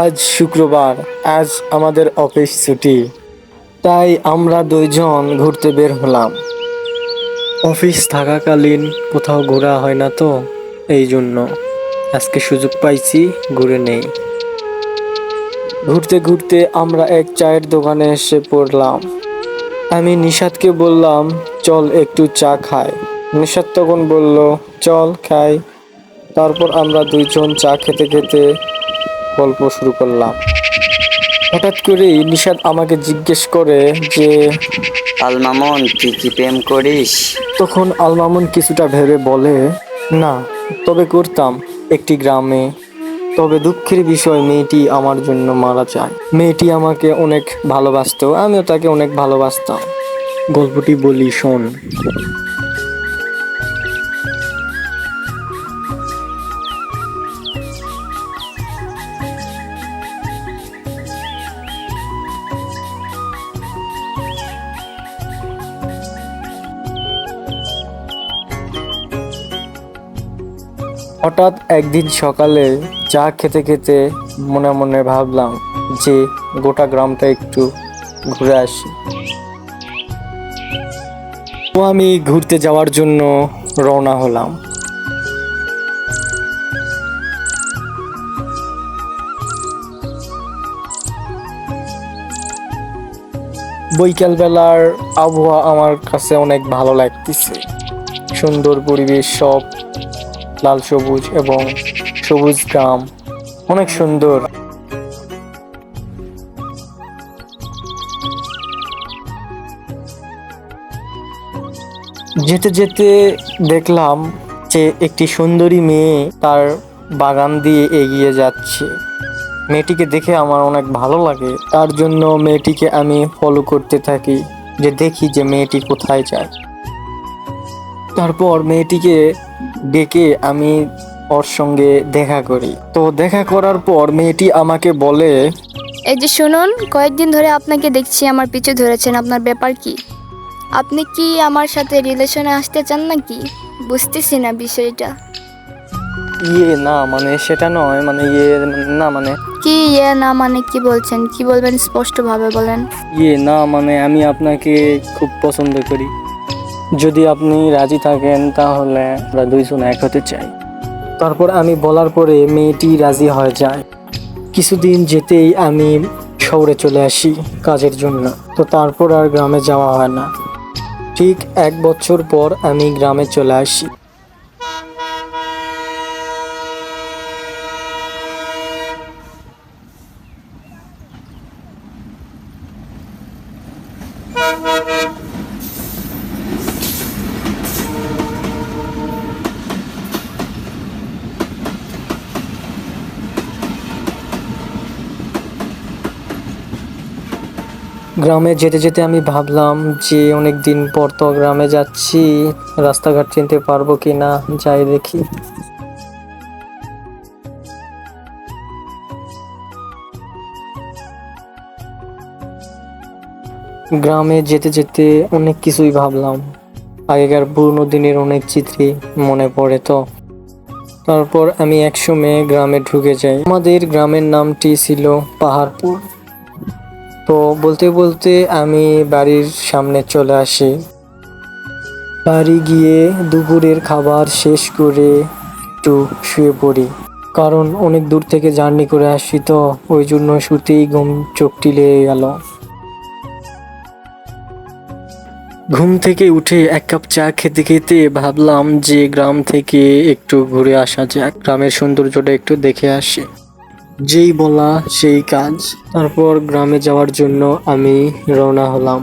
আজ শুক্রবার, আজ আমাদের অফিস ছুটি, তাই আমরা দুইজন ঘুরতে বের হলাম। অফিস থাকাকালীন কোথাও ঘোরা হয় না তো, এই জন্য আজকে সুযোগ পাইছি, ঘুরে নেই। ঘুরতে ঘুরতে আমরা এক চায়ের দোকানে এসে পড়লাম। আমি নিশাদকে বললাম, চল একটু চা খাই। নিশাদ তখন বলল, চল খাই। তারপর আমরা দুইজন চা খেতে খেতে গল্প শুরু করলাম। হঠাৎ করেই নিশাদ আমাকে জিজ্ঞেস করে যে, আল মামুন, তুই কি প্রেম করিস? তখন আল মামুন কিছুটা ভেবে বলে, না, তবে করতাম একটি গ্রামে। তবে দুঃখের বিষয়, মেয়েটি আমার জন্য মারা যায়। মেয়েটি আমাকে অনেক ভালোবাসতো, আমিও তাকে অনেক ভালোবাসতাম। গল্পটি বলি, শোন। হঠাৎ একদিন সকালে চা খেতে খেতে মনে মনে ভাবলাম যে গোটা গ্রামটা একটু ঘুরে আসি। তো আমি ঘুরতে যাওয়ার জন্য রওনা হলাম। বৈকালবেলার আবহাওয়া আমার কাছে অনেক ভালো লাগতেছে। সুন্দর পরিবেশ, সব লাল সবুজ এবং সবুজ গ্রাম, অনেক সুন্দর। যেতে যেতে দেখলাম যে একটি সুন্দরী মেয়ে তার বাগান দিয়ে এগিয়ে যাচ্ছে। মেয়েটিকে দেখে আমার অনেক ভালো লাগে, তার জন্য মেয়েটিকে আমি ফলো করতে থাকি, যে দেখি যে মেয়েটি কোথায় যায়। তারপর মেয়েটিকে ডেকে আমি ওর সঙ্গে দেখা করি। তো দেখা করার পর মেয়েটি আমাকে বলে, এই যে শুনুন, কয়েকদিন ধরে আপনাকে দেখছি আমার পিছু ধরেছেন, আপনার ব্যাপার কি? আপনি কি আমার সাথে রিলেশনে আসতে চান নাকি? বুঝতেছি না বিষয়টা। না মানে সেটা নয়, মানে না মানে কি না মানে কি বলছেন? কি বলবেন স্পষ্টভাবে বলেন। না মানে আমি আপনাকে খুব পছন্দ করি। যদি আপনি রাজি থাকেন তাহলে আমরা দুইজন এক হতে চাই। তারপর আমি বলার পরে মেয়েটি রাজি হয়ে যায়। কিছুদিন যেতেই আমি শহরে চলে আসি কাজের জন্য। তো তারপর আর গ্রামে যাওয়া হয় না। ঠিক 1 বছর পর আমি গ্রামে চলে আসি। গ্রামে যেতে যেতে আমি ভাবলাম যে অনেক দিন পর তো গ্রামে যাচ্ছি, রাস্তাঘাট চিনতে পারবো কি না, যাই দেখি। গ্রামে যেতে যেতে অনেক কিছুই ভাবলাম। আগেকার পুরনো দিনের অনেক চিত্রই মনে পড়ে। তো তারপর আমি একসময় গ্রামে ঢুকে যাই। আমাদের গ্রামের নামটি ছিল পাহাড়পুর। তো বলতে বলতে আমি বাড়ির সামনে চলে আসি। বাড়ি গিয়ে দুপুরের খাবার শেষ করে একটু শুয়ে পড়ি, কারণ অনেক দূর থেকে জার্নি করে আসি, তো ওই জন্য শুতেই ঘুম চোখটি লেগে গেল। ঘুম থেকে উঠে 1 কাপ চা খেতে খেতে ভাবলাম যে গ্রাম থেকে একটু ঘুরে আসা যাক, গ্রামের সৌন্দর্যটা একটু দেখে আসি। যেই বলা সেই কাজ। তারপর গ্রামে যাওয়ার জন্য আমি রওনা হলাম।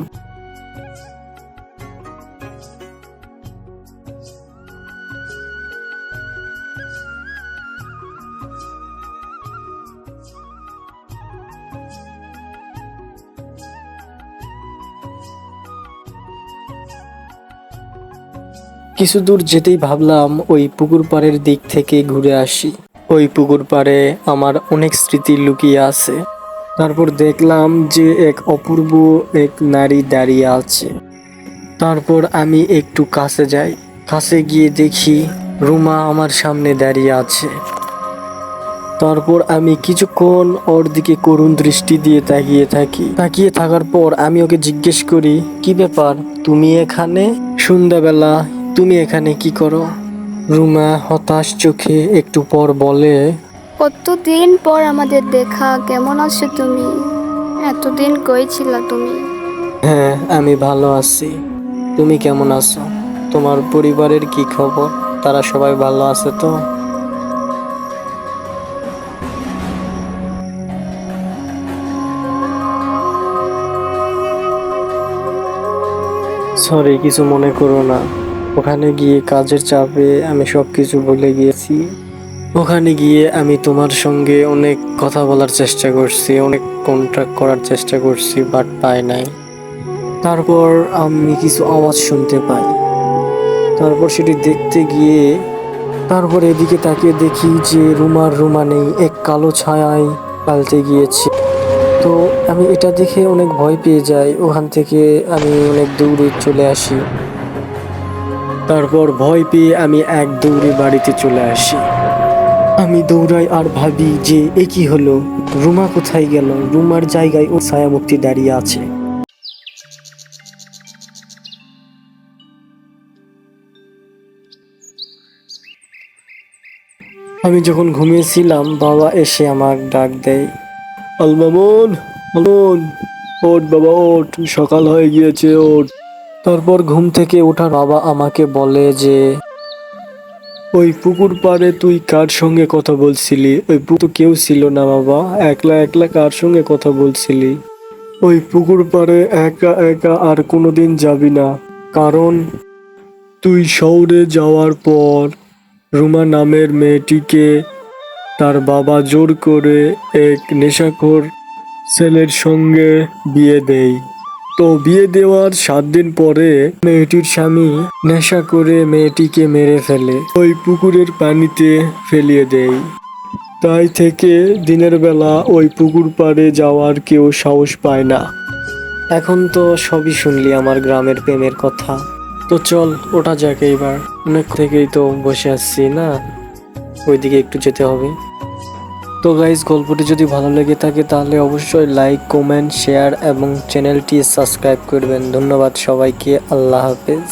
কিছু দূর যেতেই ভাবলাম ওই পুকুর পাড়ের দিক থেকে ঘুরে আসি। ওই পুকুর পাড়ে আমার অনেক স্মৃতি লুকিয়ে আছে। তারপর দেখলাম যে এক অপূর্ব এক নারী দাঁড়িয়ে আছে। তারপর আমি একটু কাছে যাই। কাছে গিয়ে দেখি রুমা আমার সামনে দাঁড়িয়ে আছে। তারপর আমি কিছুক্ষণ ওর দিকে করুণ দৃষ্টি দিয়ে তাকিয়ে থাকার পর আমি ওকে জিজ্ঞেস করি, কি ব্যাপার, তুমি এখানে? সন্ধ্যাবেলা তুমি এখানে কি করো? রুমা হতাশ চোখে একটু পর বলে, কতদিন পর আমাদের দেখা, কেমন আছো তুমি? এতদিন কই ছিলা তুমি? হ্যাঁ আমি ভালো আছি, তুমি কেমন আছো? তোমার পরিবারের কি খবর? তারা সবাই ভালো আছে তো? সরি, কিছু মনে করো না। ওখানে গিয়ে কাজের চাপে আমি সবকিছু ভুলে গিয়েছি। ওখানে গিয়ে আমি তোমার সঙ্গে অনেক কথা বলার চেষ্টা করছি, অনেক কন্ট্যাক্ট করার চেষ্টা করছি, বাট পাই নাই। তারপর আমি কিছু আওয়াজ শুনতে পাই। তারপর সেটি দেখতে গিয়ে তারপর এদিকে তাকিয়ে দেখি যে রুমা নেই, এক কালো ছায়ায় পাল্টে গিয়েছে। তো আমি এটা দেখে অনেক ভয় পেয়ে যাই, ওখান থেকে আমি অনেক দৌড়ে চলে আসি। তারপর ভয় পেয়ে আমি এক দৌড়ে বাড়িতে চলে আসি। আমি দৌড়াই আর ভাবি যে এ কি হলো, রুমা কোথায় গেল? রুমার জায়গায় ও ছায়ামূর্তি দাঁড়িয়ে আছে। আমি যখন ঘুমিয়েছিলাম বাবা এসে আমাকে ডাক দেয়, আল মামুন, মামুন, ওঠ বাবা ওঠ, সকাল হয়ে গিয়েছে, ওঠ। তারপর ঘুম থেকে ওঠার বাবা আমাকে বলে যে, ওই পুকুর পাড়ে তুই কার সঙ্গে কথা বলছিলি? ওই পুকুর কেউ ছিল না বাবা, একলা একলা কার সঙ্গে কথা বলছিলি? ওই পুকুর পাড়ে একা একা আর কোনোদিন যাবি না, কারণ তুই শহরে যাওয়ার পর রুমা নামের মেয়েটিকে তার বাবা জোর করে এক নেশাখোর ছেলের সঙ্গে বিয়ে দেয়। তো বিয়ে দেওয়ার 7 দিন পরে মেয়েটির স্বামী নেশা করে মেয়েটিকে মেরে ফেলে, ওই পুকুরের পানিতে ফেলিয়ে দেয়। তাই থেকে দিনের বেলা ওই পুকুর পাড়ে যাওয়ার কেউ সাহস পায় না। এখন তো সবই শুনলি আমার গ্রামের প্রেমের কথা, তো চল ওটা যাক এইবার, অনেক থেকেই তো বসে আসছি না, ওইদিকে একটু যেতে হবে। তো গাইজ, গল্পটি যদি ভালো লেগে থাকে তাহলে অবশ্যই লাইক, কমেন্ট, শেয়ার এবং চ্যানেলটি সাবস্ক্রাইব করবেন। ধন্যবাদ সবাইকে, আল্লাহ হাফেজ।